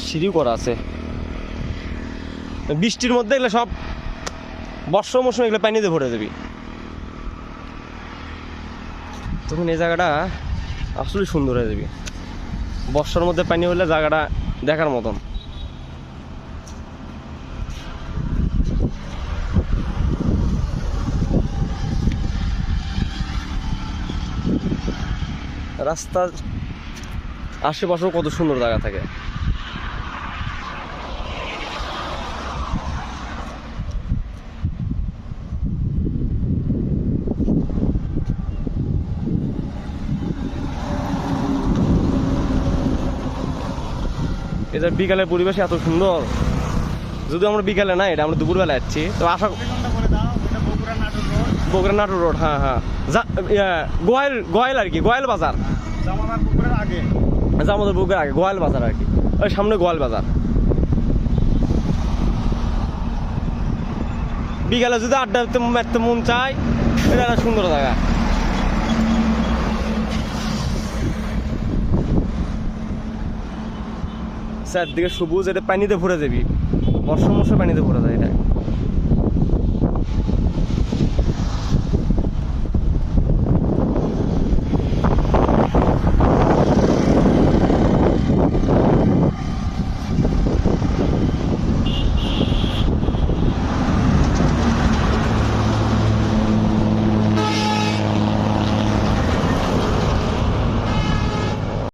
সিঁড়িও করা আছে। বৃষ্টির মধ্যে এগুলো সব বর্ষা মৌসুমে এগুলো পানিতে ভরে যাবি, তখন এই জায়গাটা আসলে সুন্দর হয়ে যাবে। বর্ষার মধ্যে পানি হলে জায়গাটা দেখার মতন। রাস্তার আশেপাশেও কত সুন্দর জায়গা থাকে। এটা বিকালের পরিবেশ এত সুন্দর, যদি আমরা বিকালে না, এটা আমরা দুপুরবেলা যাচ্ছি তো আশা। বগুড়া নাটোর রোড, হ্যাঁ হ্যাঁ, গোয়াল আর কি, গোয়াল বাজার, আমাদের বগুড়ার আগে গোয়াল বাজার আর কি, ওই সামনে গোয়াল বাজার। বিকালে যদি আড্ডা মারতে মন চায়, এটা একটা সুন্দর জায়গা। চারদিকে সবুজ, এটা পানিতে ভরে যাবি, বর্ষা মৌসুমে পানিতে ভরে যায়।